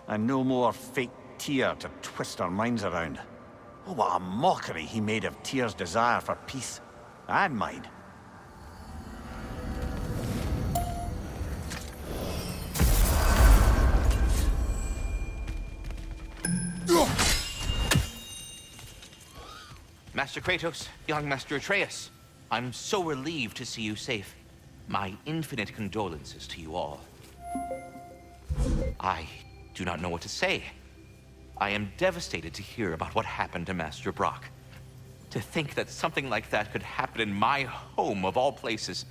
and no more fake Tyr to twist our minds around. Oh, what a mockery he made of Tyr's desire for peace. And mine. Master Kratos, young Master Atreus, I'm so relieved to see you safe. My infinite condolences to you all. I do not know what to say. I am devastated to hear about what happened to Master Brock. To think that something like that could happen in my home of all places.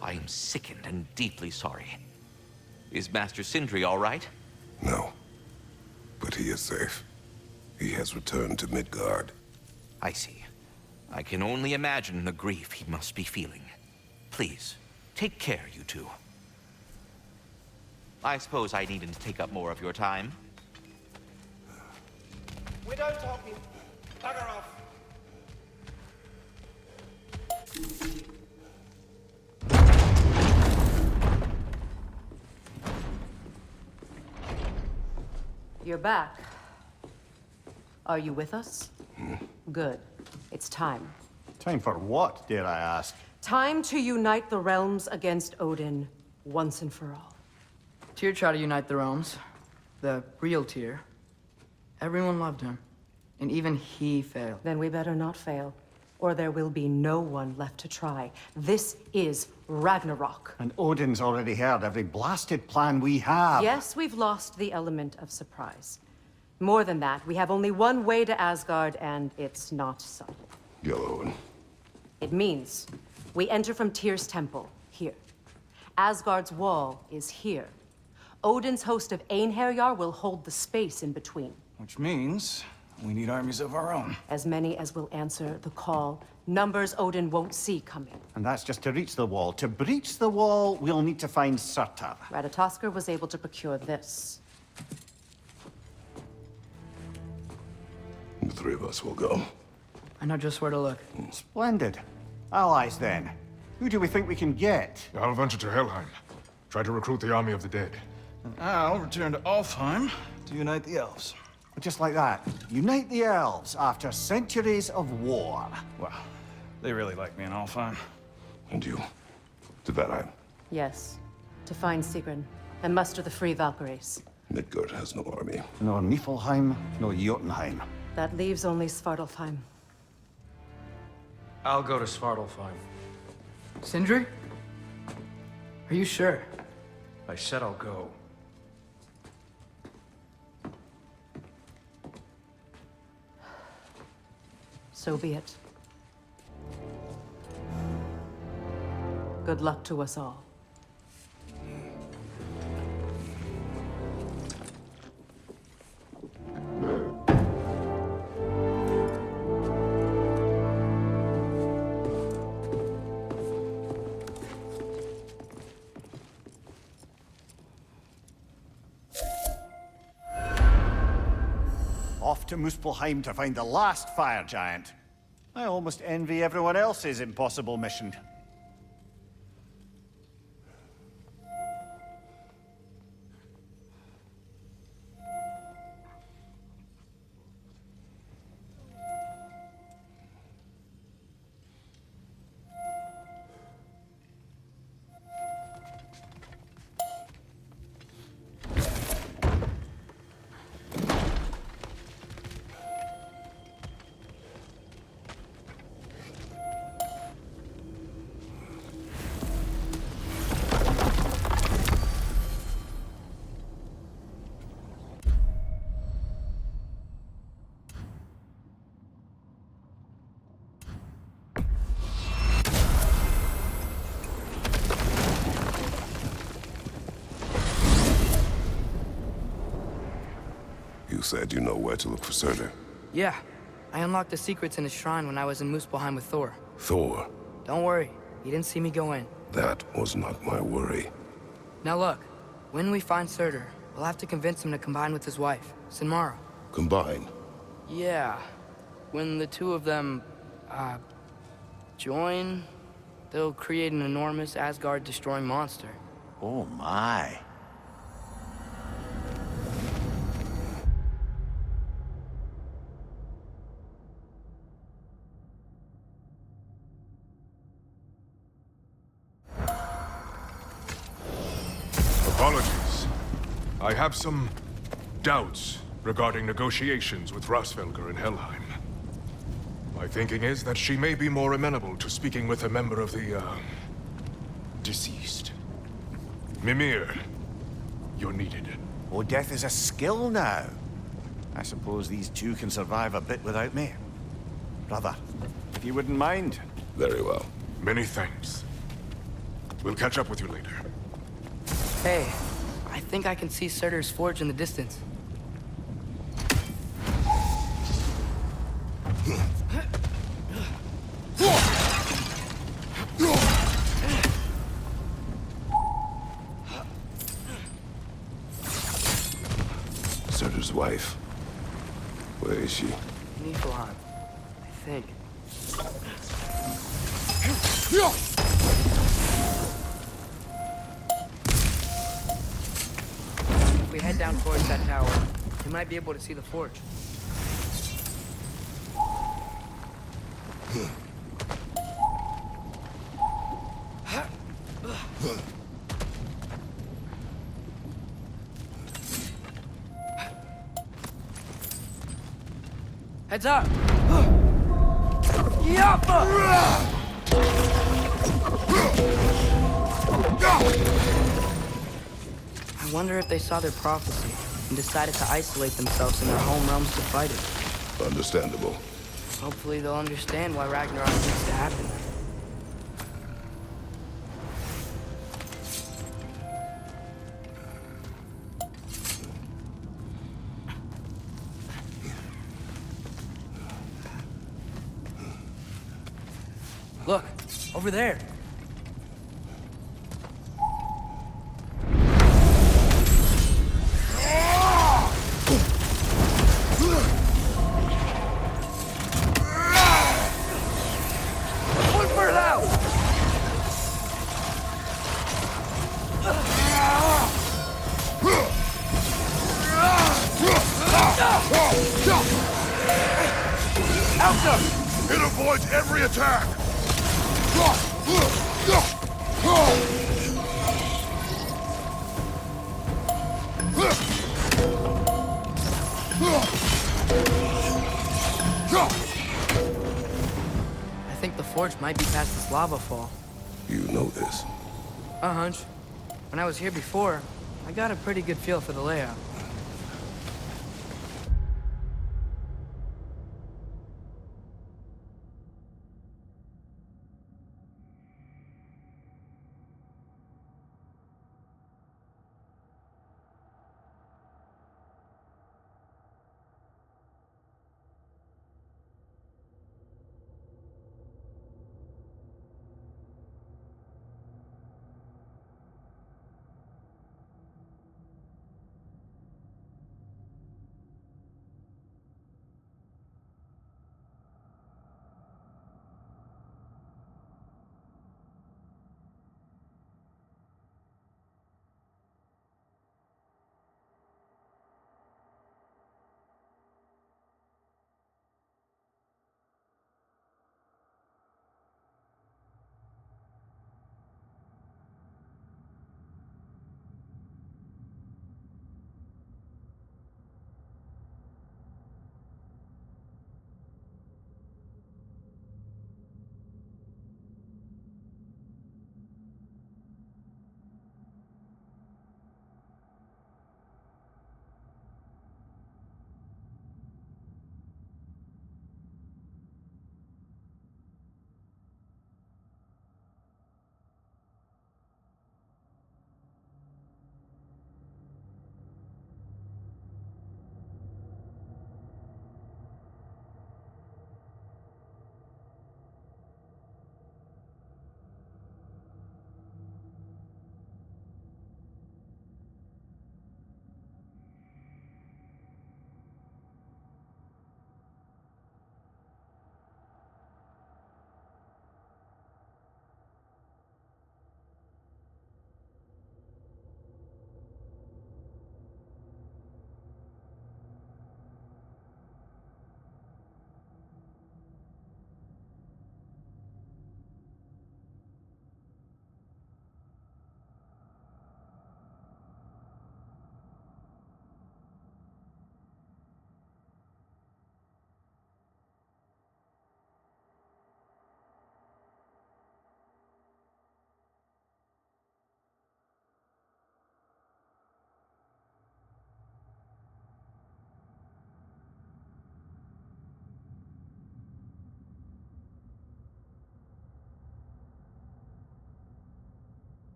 I am sickened and deeply sorry. Is Master Sindri all right? No. But he is safe. He has returned to Midgard. I see. I can only imagine the grief he must be feeling. Please, take care, you two. I suppose I needn't take up more of your time. We don't talking. Bugger off. You're back. Are you with us? Good. It's time. Time for what, dare I ask? Time to unite the realms against Odin, once and for all. Tyr tried to unite the realms. The real Tyr. Everyone loved him. And even he failed. Then we better not fail, or there will be no one left to try. This is Ragnarok. And Odin's already heard every blasted plan we have. Yes, we've lost the element of surprise. More than that, we have only one way to Asgard, and it's not subtle. Yellow. It means we enter from Tyr's temple, here. Asgard's wall is here. Odin's host of Einherjar will hold the space in between. Which means we need armies of our own. As many as will answer the call. Numbers Odin won't see coming. And that's just to reach the wall. To breach the wall, we'll need to find Surtur. Ratatoskr was able to procure this. The three of us will go. I know just where to look. Splendid. Allies, then. Who do we think we can get? I'll venture to Helheim. Try to recruit the army of the dead. And I'll return to Alfheim to unite the elves. Just like that. Unite the elves after centuries of war. Well, they really like me in Alfheim. And you? To Valheim. Yes. To find Sigrun and muster the free Valkyries. Midgard has no army. No Niflheim, no Jotunheim. That leaves only Svartalfheim. I'll go to Svartalfheim. Sindri? Are you sure? I said I'll go. So be it. Good luck to us all. Off to Muspelheim to find the last fire giant. I almost envy everyone else's impossible mission. You said you know where to look for Surtur. Yeah. I unlocked the secrets in his shrine when I was in Muspelheim with Thor. Thor? Don't worry. He didn't see me go in. That was not my worry. Now look. When we find Surtur, we'll have to convince him to combine with his wife, Sinmara. Combine? Yeah. When the two of them, join, they'll create an enormous Asgard-destroying monster. Oh my. I have some doubts regarding negotiations with Rosfelger in Helheim. My thinking is that she may be more amenable to speaking with a member of the, deceased. Mimir, you're needed. Oh, death is a skill now. I suppose these two can survive a bit without me. Brother, if you wouldn't mind. Very well. Many thanks. We'll catch up with you later. Hey, I think I can see Surtur's forge in the distance. Surtur's wife. Where is she? Niflheim, I think. If we head down towards that tower, we might be able to see the forge. Heads up! Yappa! I wonder if they saw their prophecy and decided to isolate themselves in their home realms to fight it. Understandable. Hopefully they'll understand why Ragnarok needs to happen. Look, over there. One for now. Alta! It avoids every attack! I think the forge might be past this lava fall. You know this. A hunch. When I was here before, I got a pretty good feel for the layout.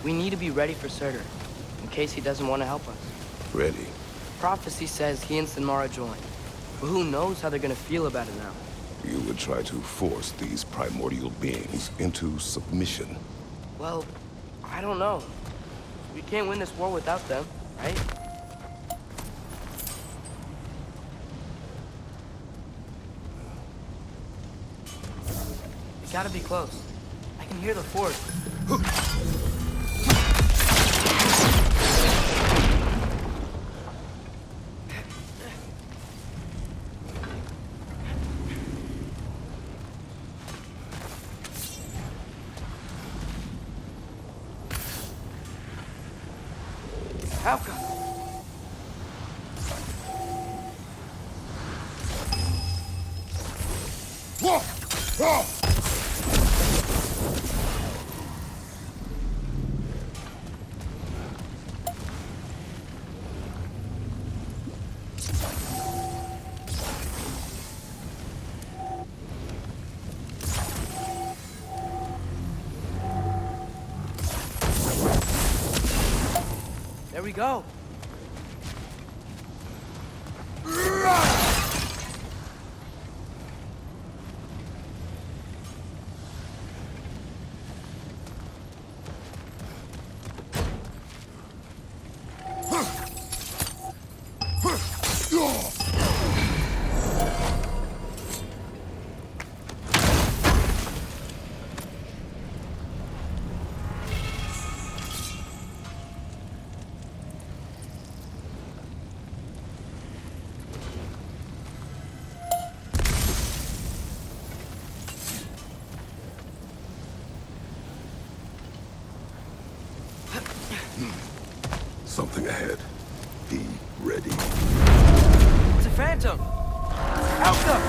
We need to be ready for Surtur, in case he doesn't want to help us. Ready? Prophecy says he and Sinmara join. But who knows how they're gonna feel about it now? You would try to force these primordial beings into submission. Well, I don't know. We can't win this war without them, right? They gotta be close. I can hear the force. Alka! There we go. Something ahead. Be ready. It's a phantom! Alka!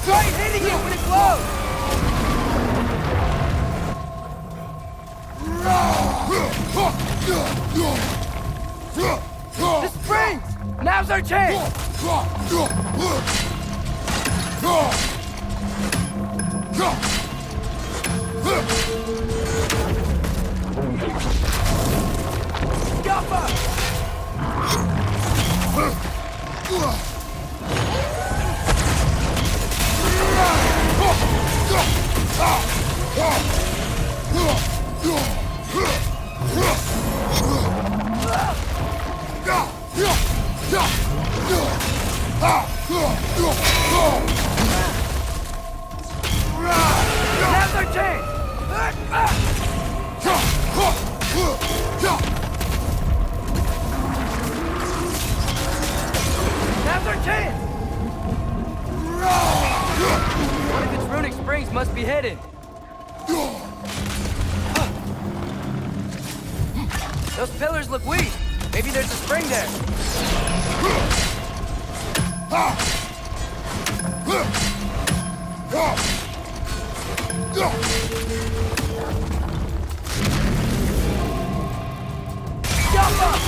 Try hitting it when it glows! The springs! Now's our chance! Now's our chance! Now's our chance! One of its runic springs must be hidden. Those pillars look weak. Maybe there's a spring there. Jump up!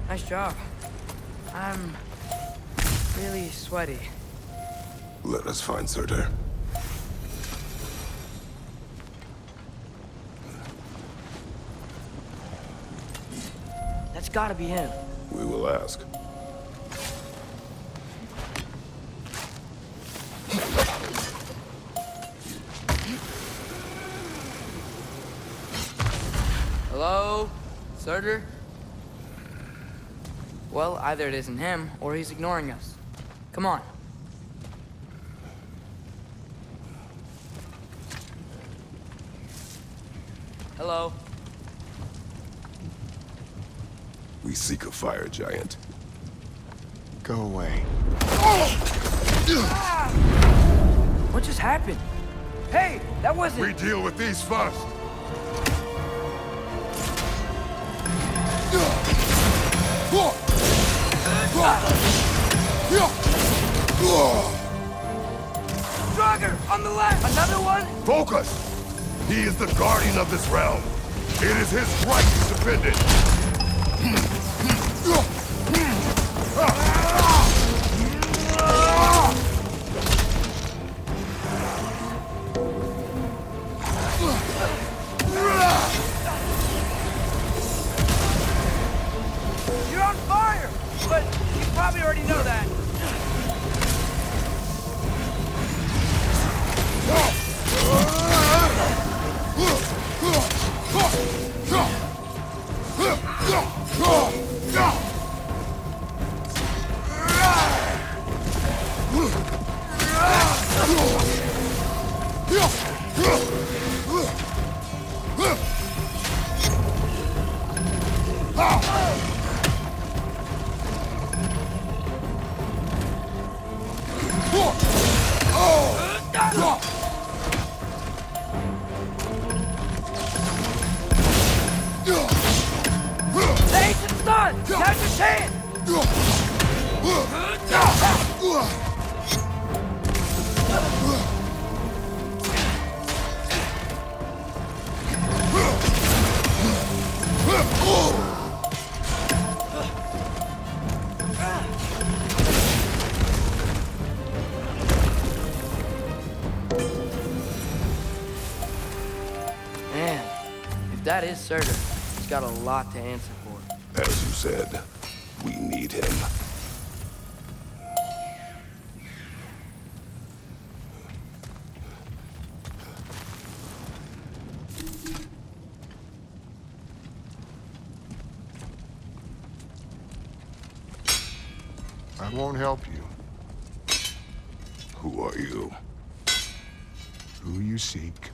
Nice job. I'm really sweaty. Let us find Surtur. That's gotta be him. We will ask. Hello? Surtur? Well, either it isn't him, or he's ignoring us. Come on. Hello? We seek a fire giant. Go away. What just happened? Hey, that wasn't... We deal with these first! Draugr, on the left! Another one? Focus! He is the guardian of this realm. It is his right to defend it. You're on fire! But you probably already know that. Ancient's done! Now's your chance! Man, if that is Surtur, he's got a lot to answer for. As you said, we need him. I won't help you. Who are you? Who you seek,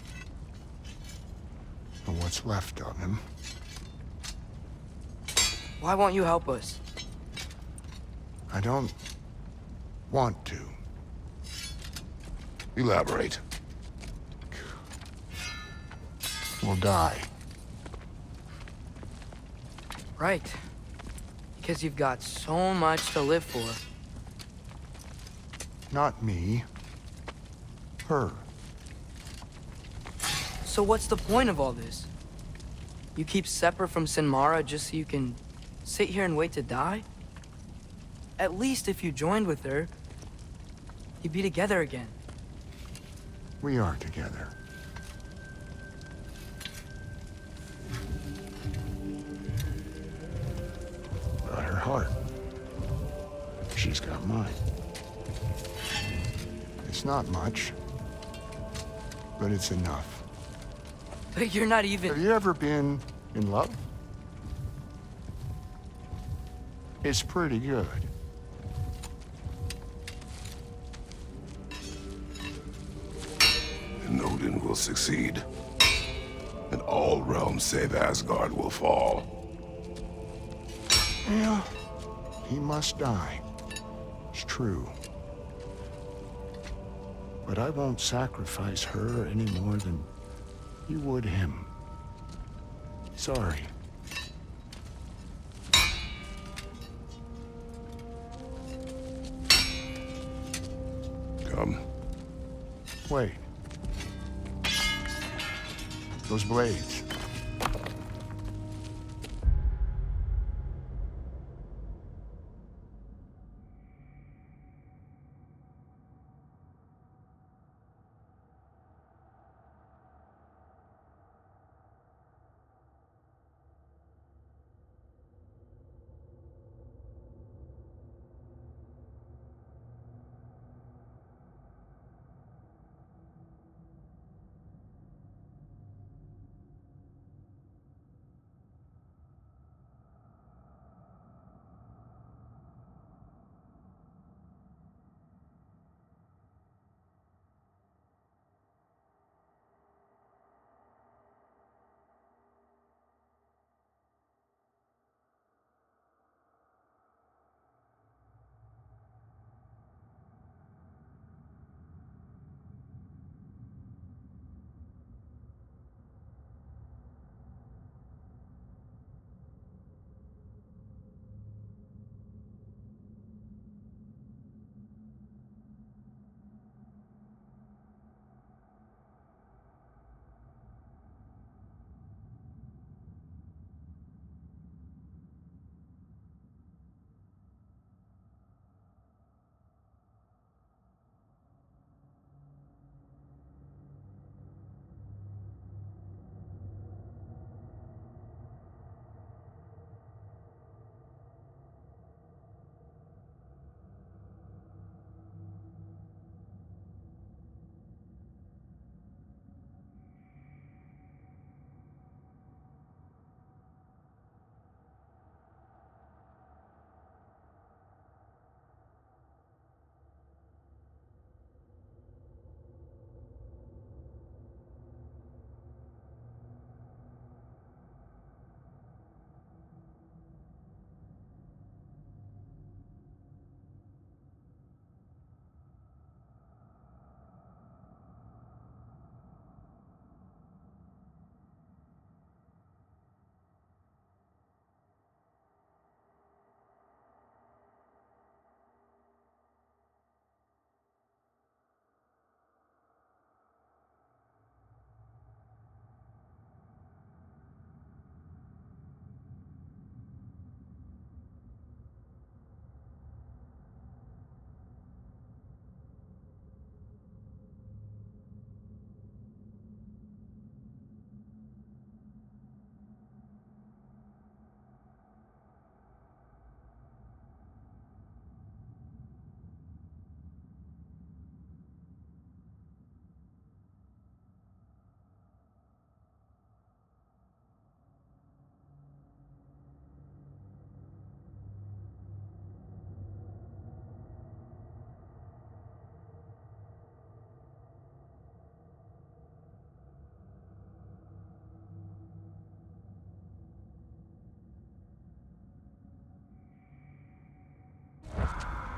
and what's left of him. Why won't you help us? I don't want to. Elaborate. We'll die. Right. Because you've got so much to live for. Not me. Her. So what's the point of all this? You keep separate from Sinmara just so you can sit here and wait to die? At least if you joined with her, you'd be together again. We are together. Got her heart. She's got mine. It's not much, but it's enough. But you're not Have even... you ever been in love? It's pretty good. And Odin will succeed. And all realms save Asgard will fall. Yeah, he must die. It's true. But I won't sacrifice her any more than you would him. Sorry. Come. Wait. Those blades.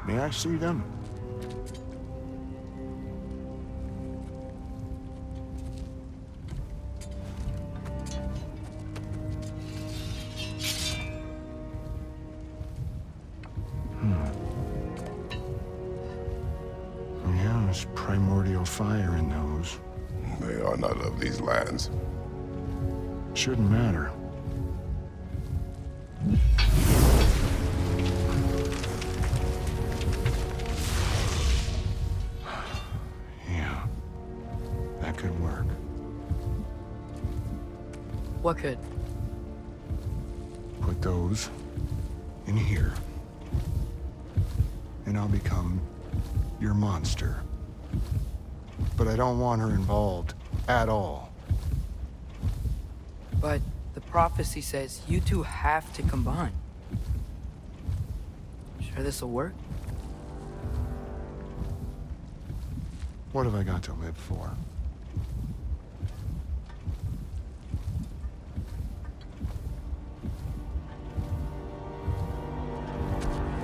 May I see them? Yeah, there's primordial fire in those. They are not of these lands. Shouldn't matter. Yeah, that could work. What could? Put those in here, and I'll become your monster. But I don't want her involved at all. But the prophecy says you two have to combine. Sure this'll work? What have I got to live for?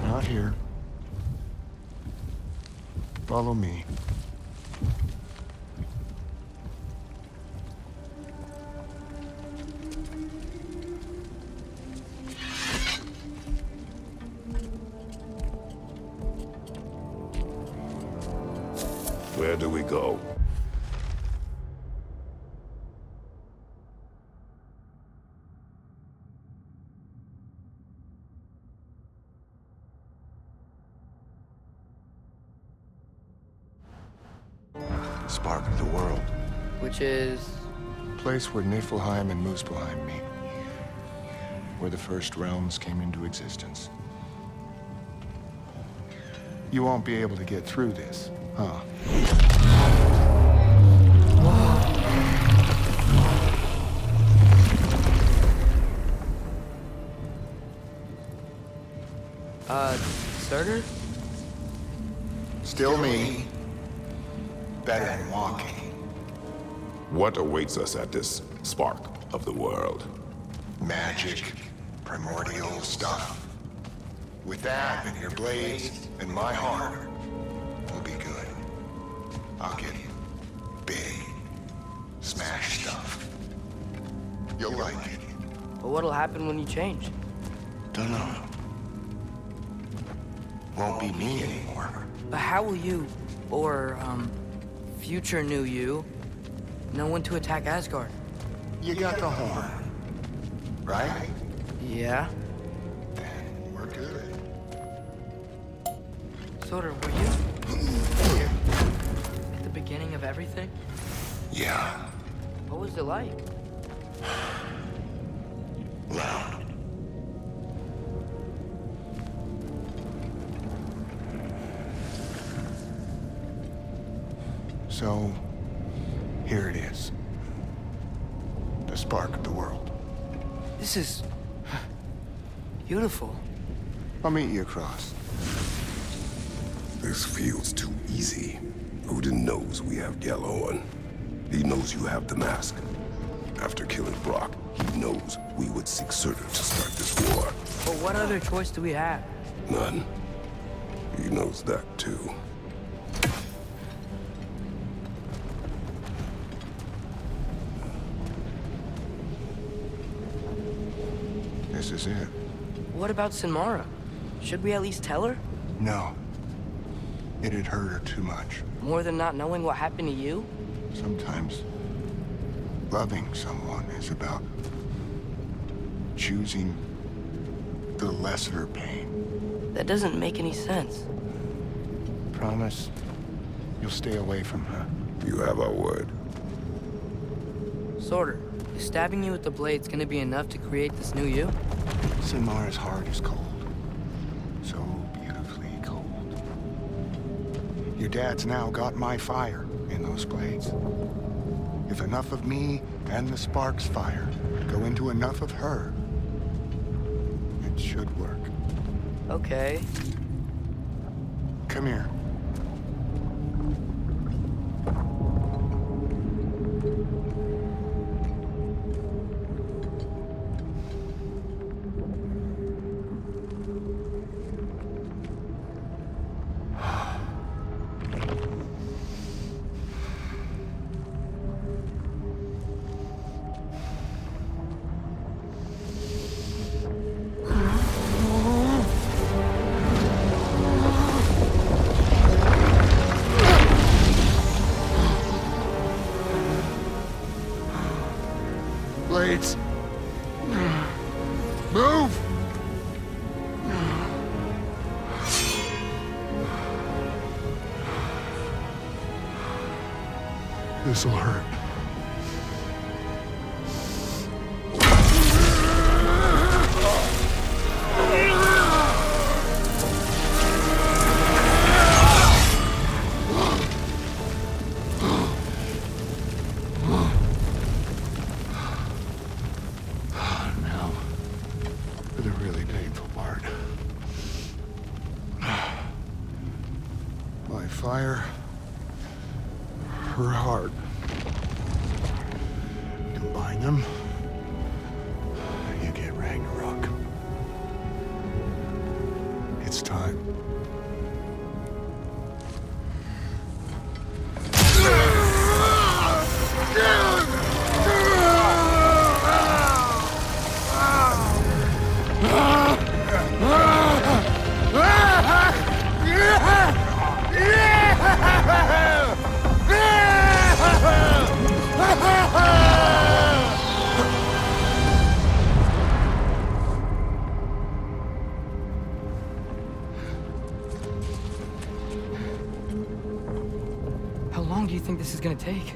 Not here. Follow me. Where do we go? Spark of the world. Which is... Place where Niflheim and Muspelheim meet. Where the first realms came into existence. You won't be able to get through this, huh? Surtur? Still me. Better than walking. What awaits us at this spark of the world? Magic, primordial stuff. With that and your blades and my heart, we'll be good. I'll get big, smash stuff. You'll like it. But what'll happen when you change? Dunno. Won't be me anymore. But how will you, or, future new you, know when to attack Asgard? You got the horn, right? Yeah? Then we're good. Surtur, were you here at the beginning of everything? Yeah, What was it like? loud. So, here it is. The spark of the world. This is... beautiful. I'll meet you across. This feels too easy. Odin knows we have Gjallarhorn. He knows you have the mask. After killing Brock, he knows we would seek Surtur to start this war. But what other choice do we have? None. He knows that too. This is it. What about Sinmara? Should we at least tell her? No. It'd hurt her too much. More than not knowing what happened to you? Sometimes loving someone is about choosing the lesser pain. That doesn't make any sense. Promise you'll stay away from her. You have our word. Surtur, is stabbing you with the blade's gonna be enough to create this new you? Sinmara's heart is cold. So beautifully cold. Your dad's now got my fire in those blades. If enough of me and the spark's fire go into enough of her, it should work. Okay. Come here. blades. Move! This'll hurt. Now, for the really painful part. My fire, her heart. Combine them, you get Ragnarok. It's time. How long do you think this is gonna take?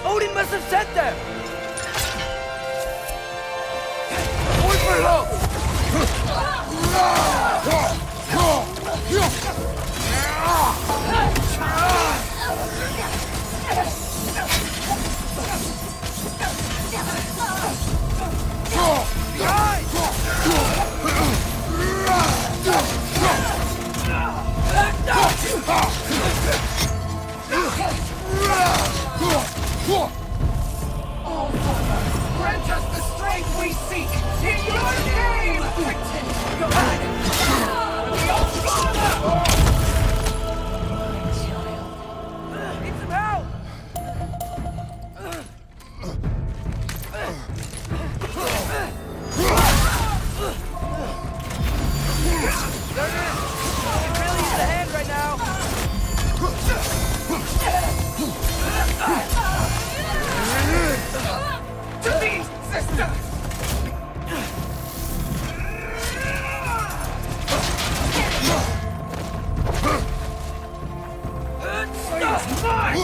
Odin must have sent them! Point for help! Grant us the strength we seek! In your name! Go back! Your father! Need some help! I could really use a hand right now. To thee, sister! It's mine!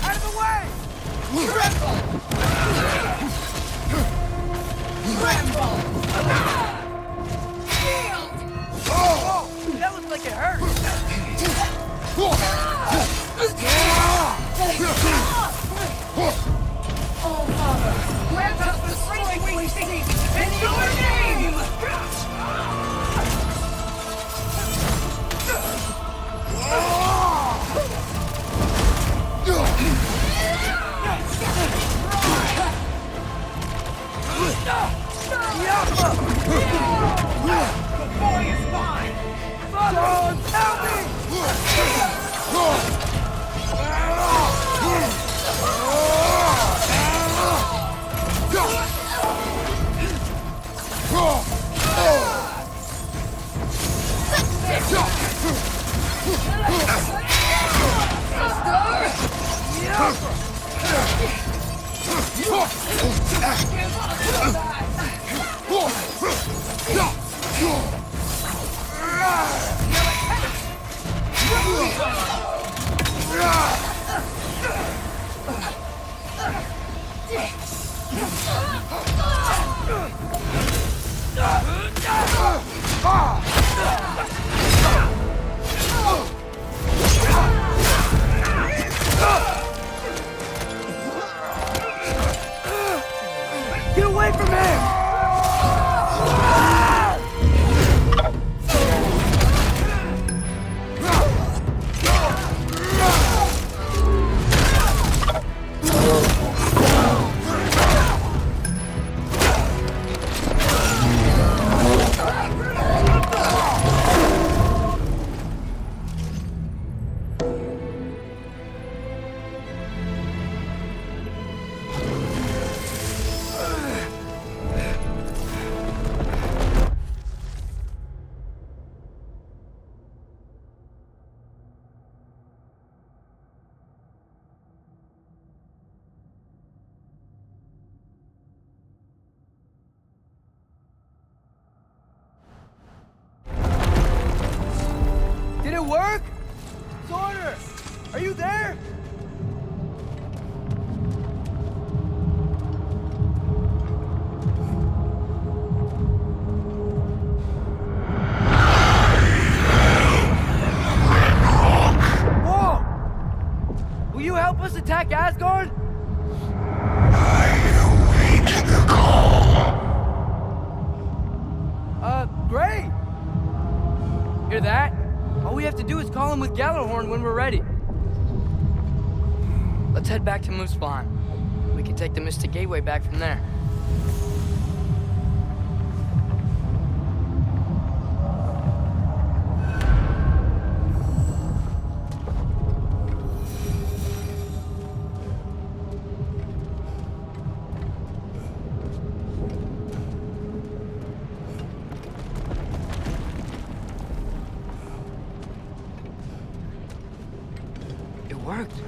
Out of the way! Oh, that looks like it hurt. Oh, Father, grant us the strength we seek! In your name! The boy is mine! Father, help me! work? Sorter! Are you there? Whoa! Will you help us attack Asgard? Great! Hear that? All we have to do is call him with Gjallarhorn when we're ready. Let's head back to Muspelheim. We can take the Mystic Gateway back from there. Worked.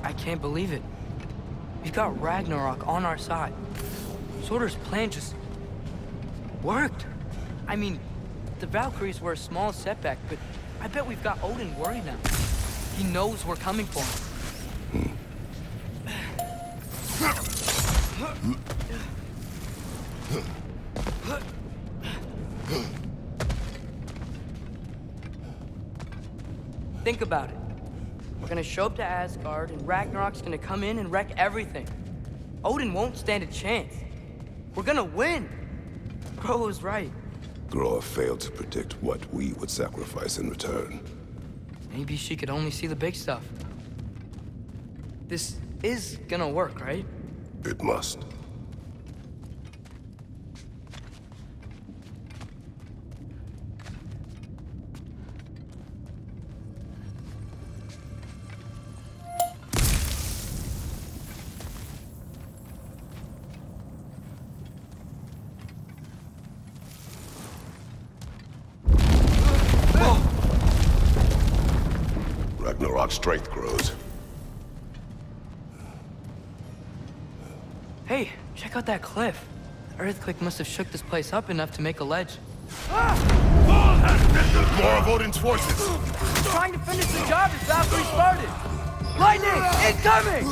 I can't believe it. We've got Ragnarok on our side. Sorter's plan just worked. I mean, the Valkyries were a small setback, but I bet we've got Odin worried now. He knows we're coming for him. Think about it. We're gonna show up to Asgard, and Ragnarok's gonna come in and wreck everything. Odin won't stand a chance. We're gonna win. Groa was right. Groa failed to predict what we would sacrifice in return. Maybe she could only see the big stuff. This is gonna work, right? It must. Ragnarok's strength grows. Hey, check out that cliff. The earthquake must have shook this place up enough to make a ledge. More of Odin's forces! Trying to finish the job as Valkyrie started! Lightning! Incoming!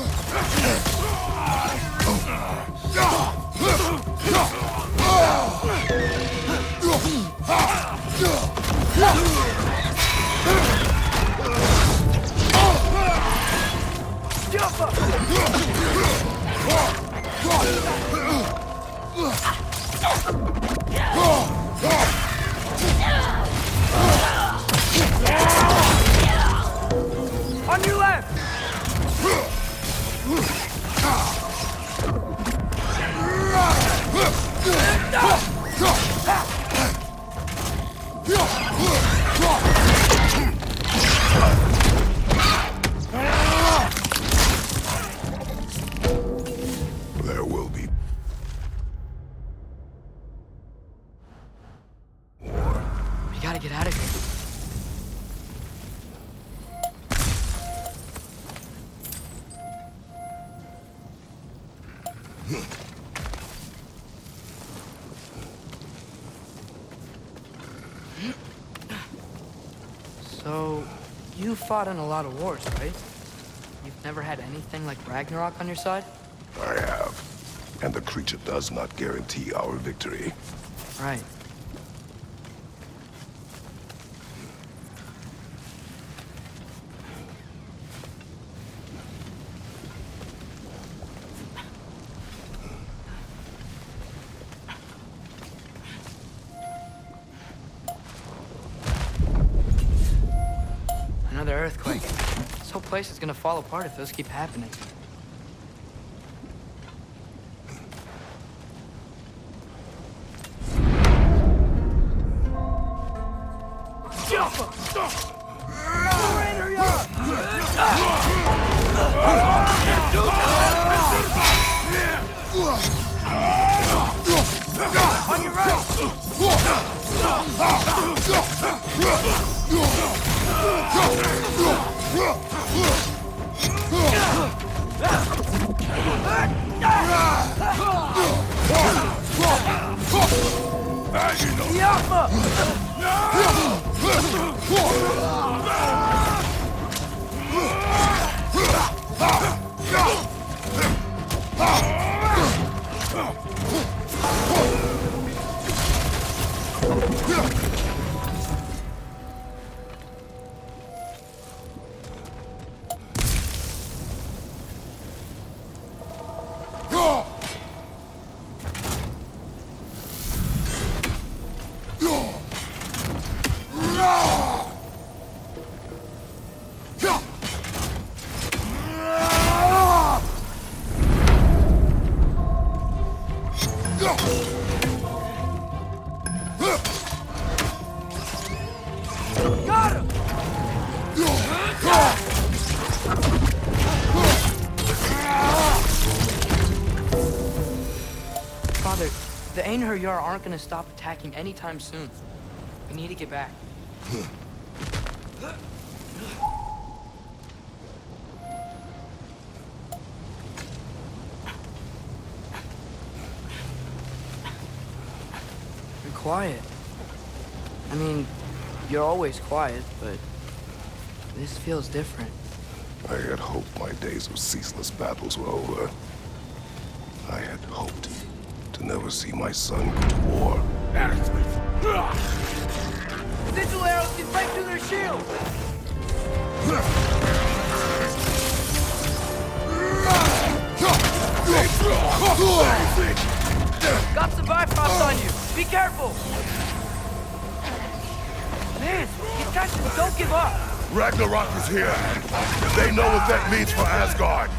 On your left! There will be war. We gotta get out of here. So, you fought in a lot of wars, right? You've never had anything like Ragnarok on your side? I have. And the creature does not guarantee our victory. Right. Another earthquake. This whole place is gonna fall apart if those keep happening. On your right! Father, the Einherjar aren't gonna stop attacking anytime soon. We need to get back. You're quiet. I mean, you're always quiet, but this feels different. I had hoped my days of ceaseless battles were over. I had hoped to never see my son go to war. Sigil arrows can break through their shield! Got some Bifrost on you! Be careful! Man, these guys just don't give up! Ragnarok is here! They know what that means for Asgard!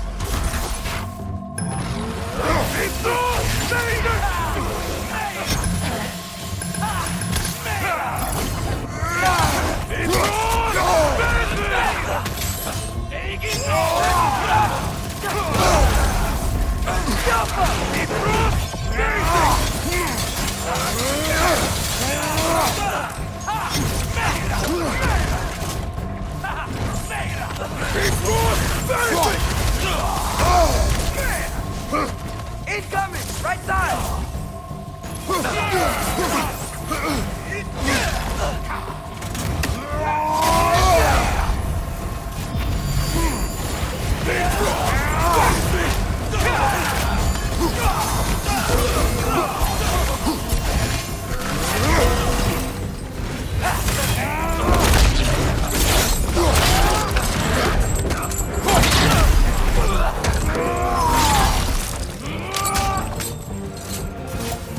Incoming! Right side!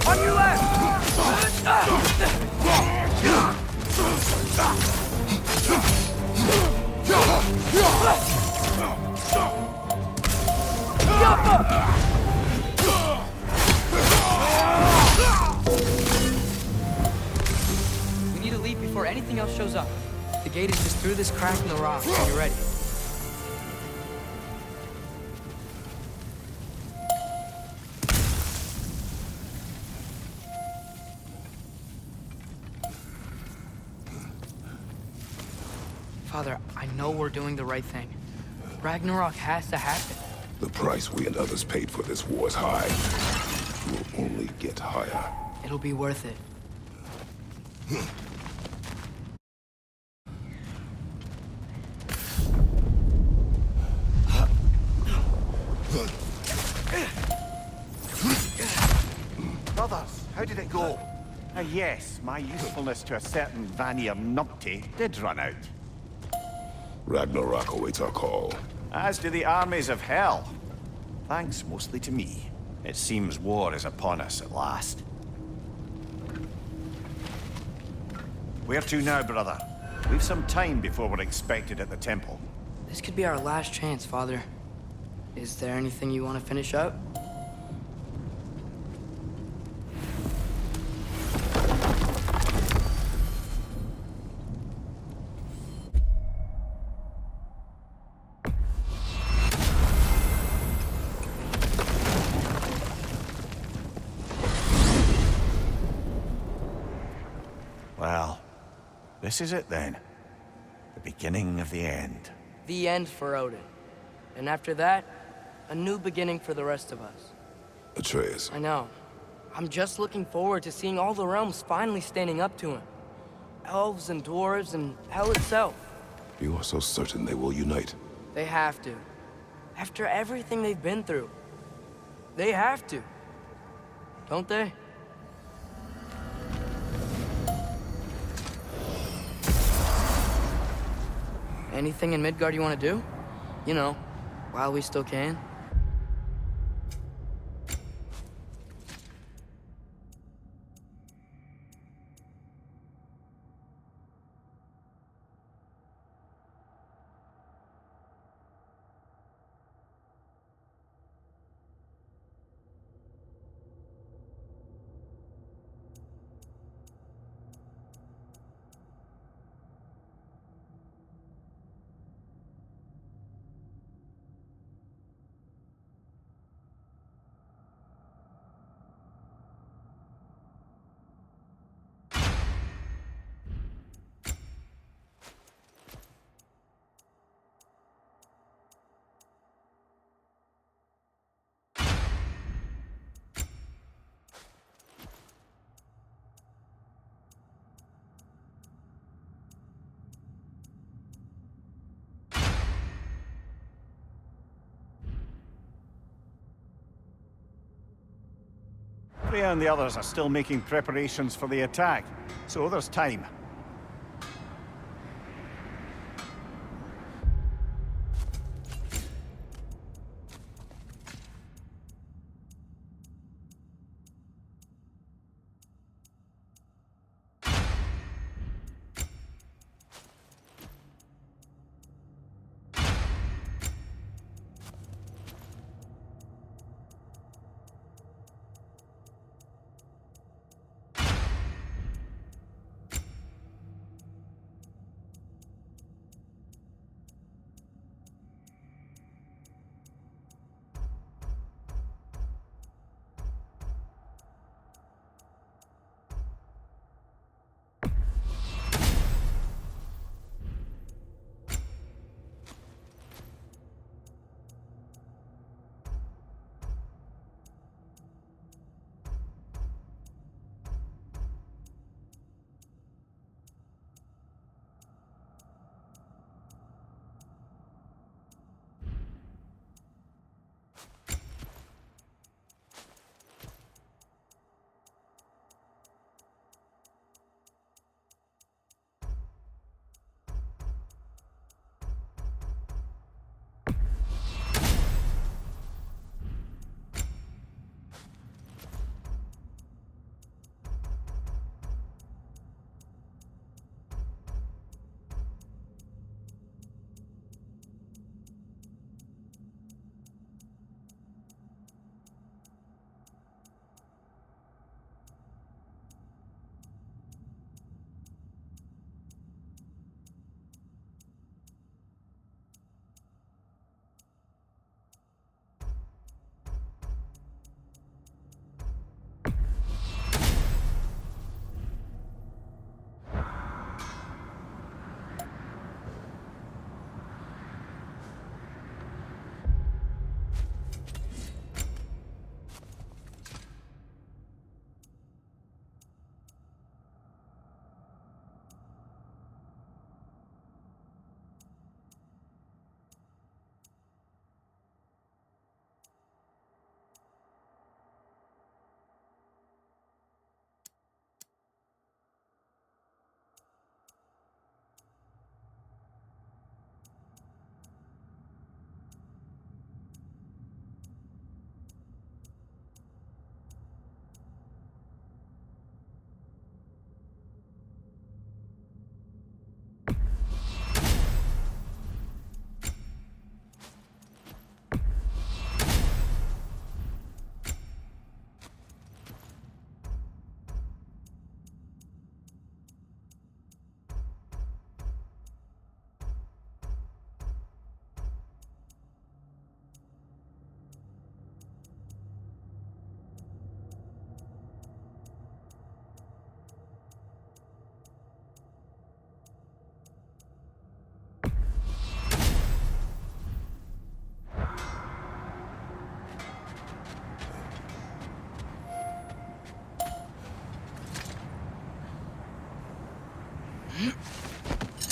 On your left! We need to leave before anything else shows up. The gate is just through this crack in the rock when you're ready. Father, I know we're doing the right thing. Ragnarok has to happen. The price we and others paid for this war is high. It will only get higher. It'll be worth it. Brothers, how did it go? Yes, my usefulness to a certain Vanir numpty did run out. Ragnarok awaits our call. As do the armies of hell. Thanks mostly to me. It seems war is upon us at last. Where to now, brother? We've some time before we're expected at the temple. This could be our last chance, Father. Is there anything you want to finish up? Well, this is it then. The beginning of the end. The end for Odin. And after that, a new beginning for the rest of us. Atreus, I know. I'm just looking forward to seeing all the realms finally standing up to him. elves and dwarves and hell itself. You are so certain they will unite? They have to. After everything they've been through. They have to. Don't they? Anything in Midgard you want to do? You know, while we still can. Freya and the others are still making preparations for the attack, so there's time.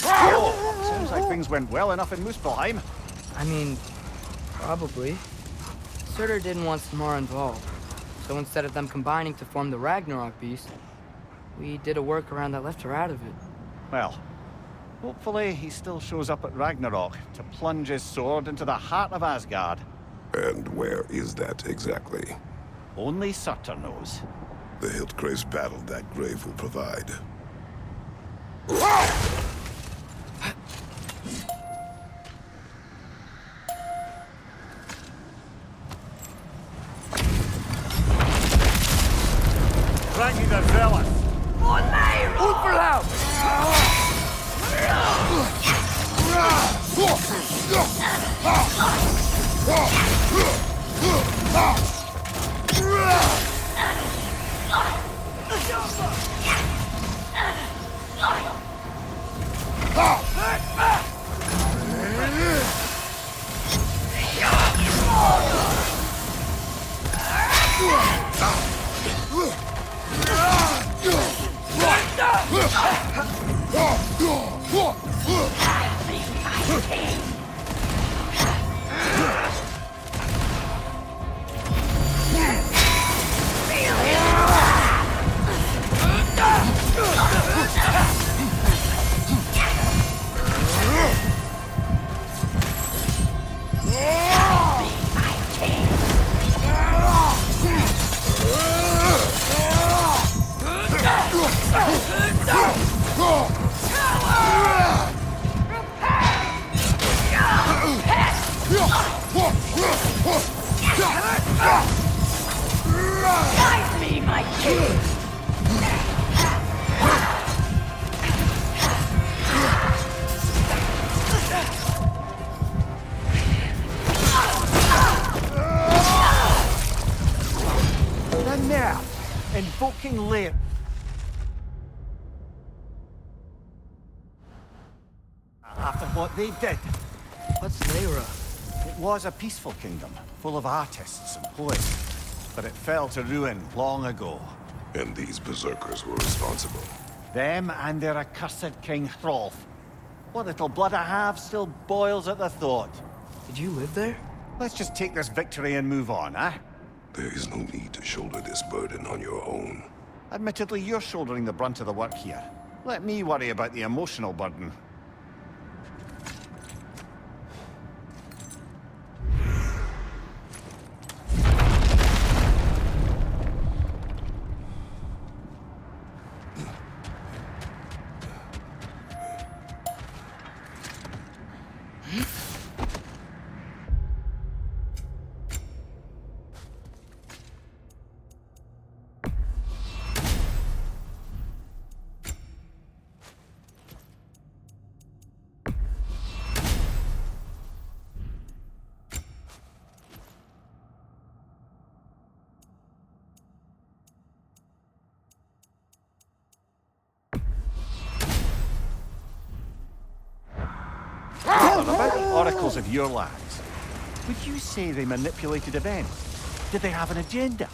Oh, sounds like things went well enough in Muspelheim. I mean, probably. Surtur didn't want Samara involved, so instead of them combining to form the Ragnarok beast, we did a workaround that left her out of it. Well, hopefully he still shows up at Ragnarok to plunge his sword into the heart of Asgard. And where is that exactly? Only Surtur knows. The Hildgrave's battle that grave will provide. Ragnar Zealous! Unverlaub! Guide me, my king! And now, invoking Lair. After what they did, What's Leira? it was a peaceful kingdom, full of artists and poets. But it fell to ruin long ago. And these berserkers were responsible. Them and their accursed King Hrolf. What little blood I have still boils at the thought. Did you live there? Let's just take this victory and move on, eh? There is no need to shoulder this burden on your own. Admittedly, you're shouldering the brunt of the work here. Let me worry about the emotional burden. About the oracles of your lands, would you say they manipulated events? Did they have an agenda?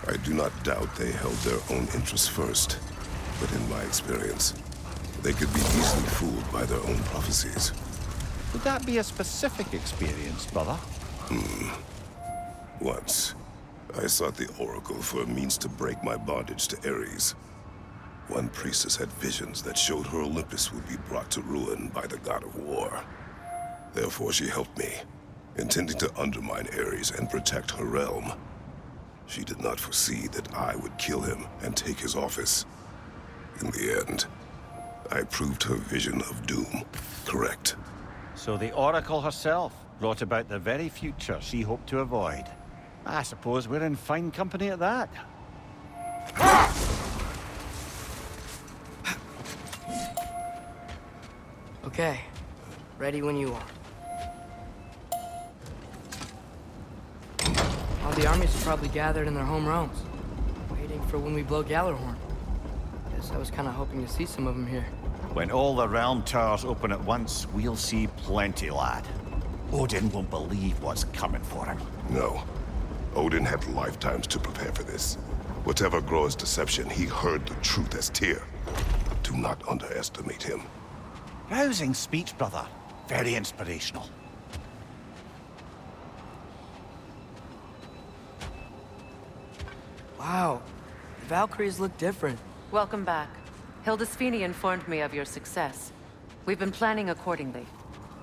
I do not doubt they held their own interests first. But in my experience, they could be easily fooled by their own prophecies. Would that be a specific experience, brother? Once, I sought the Oracle for a means to break my bondage to Ares. One priestess had visions that showed her Olympus would be brought to ruin by the god of war. Therefore, she helped me, intending to undermine Ares and protect her realm. She did not foresee that I would kill him and take his office. In the end, I proved her vision of doom correct. So the Oracle herself brought about the very future she hoped to avoid. I suppose we're in fine company at that. Okay. Ready when you are. All the armies are probably gathered in their home realms, waiting for when we blow Gallarhorn. Guess I was kind of hoping to see some of them here. When all the realm towers open at once, we'll see plenty, lad. Odin won't believe what's coming for him. No. Odin had lifetimes to prepare for this. Whatever Groa's deception, he heard the truth as Tyr. Do not not underestimate him. Rousing speech, brother. Very inspirational. Wow, the Valkyries look different. Welcome back. Hildisvini informed me of your success. We've been planning accordingly.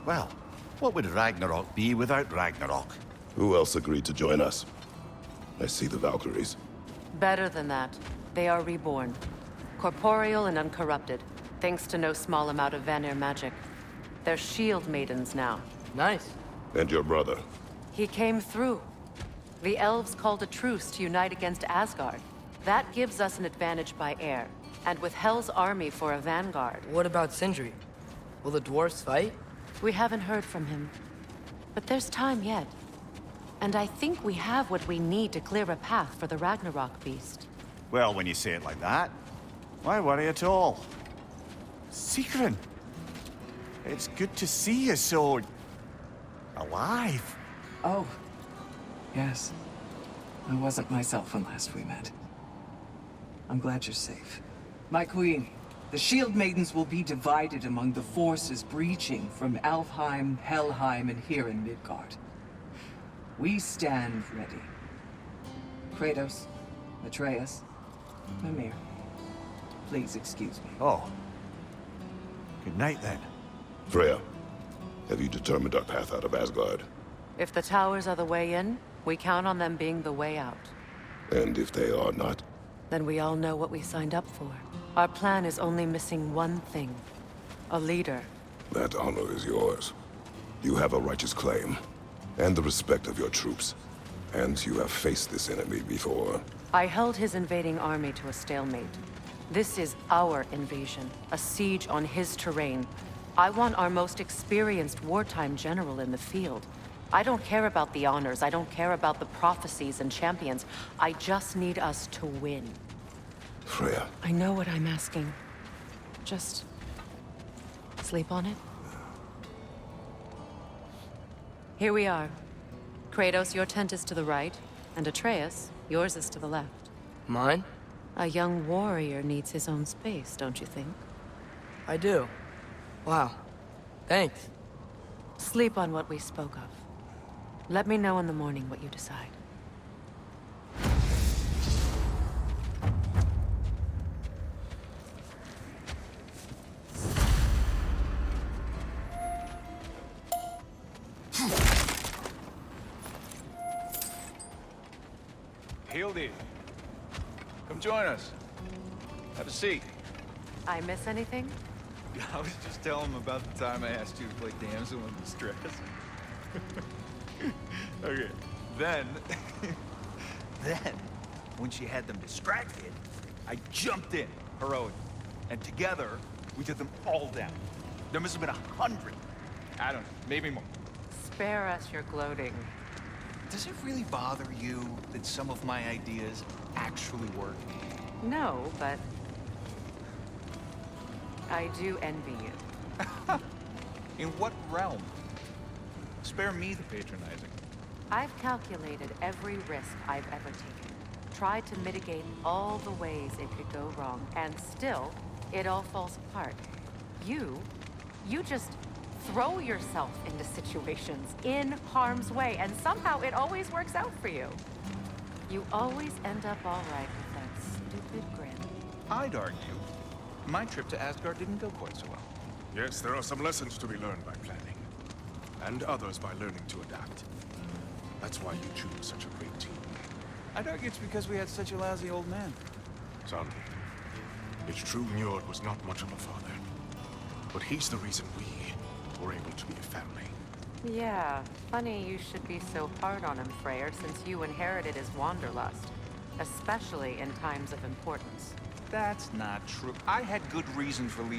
Well, what would Ragnarok be without Ragnarok? Who else agreed to join us? I see the Valkyries. Better than that. They are reborn. Corporeal and uncorrupted, thanks to no small amount of Vanir magic. They're shield maidens now. Nice. And your brother? He came through. The elves called a truce to unite against Asgard. That gives us an advantage by air, and with Hel's army for a vanguard. What about Sindri? Will the dwarves fight? We haven't heard from him. But there's time yet. And I think we have what we need to clear a path for the Ragnarok beast. Well, when you say it like that, why worry at all? Sigrun! It's good to see you so... alive. Oh, yes. I wasn't myself when last we met. I'm glad you're safe. My queen, the Shield Maidens will be divided among the forces breaching from Alfheim, Helheim, and here in Midgard. We stand ready. Kratos, Atreus, Mimir, please excuse me. Oh. Good night, then. Freya, have you determined our path out of Asgard? If the towers are the way in, we count on them being the way out. And if they are not? Then we all know what we signed up for. Our plan is only missing one thing. A leader. That honor is yours. You have a righteous claim, and the respect of your troops. And you have faced this enemy before. I held his invading army to a stalemate. This is our invasion, a siege on his terrain. I want our most experienced wartime general in the field. I don't care about the honors, I don't care about the prophecies and champions. I just need us to win. Freya. I know what I'm asking. Just... sleep on it? Here we are. Kratos, your tent is to the right, and Atreus, yours is to the left. Mine? A young warrior needs his own space, don't you think? I do. Wow. Thanks. Sleep on what we spoke of. Let me know in the morning what you decide. Hildy, come join us. Have a seat. I miss anything? I was just telling him about the time I asked you to play damsel in distress. Okay, then, when she had them distracted, I jumped in, heroic, and together, we took them all down. There must have been 100. I don't know, maybe more. Spare us your gloating. Does it really bother you that some of my ideas actually work? No, but... I do envy you. In what realm? Spare me the patronizing. I've calculated every risk I've ever taken. Tried to mitigate all the ways it could go wrong, and still, it all falls apart. You just throw yourself into situations in harm's way, and somehow it always works out for you. You always end up all right with that stupid grin. I'd argue my trip to Asgard didn't go quite so well. Yes, there are some lessons to be learned by planning, and others by learning to adapt. That's why you choose such a great team. I'd argue it's because we had such a lousy old man. Son, it's true Njord was not much of a father, but he's the reason we were able to be a family. Yeah, funny you should be so hard on him, Freyr, since you inherited his wanderlust. Especially in times of importance. That's not true. I had good reason for leaving.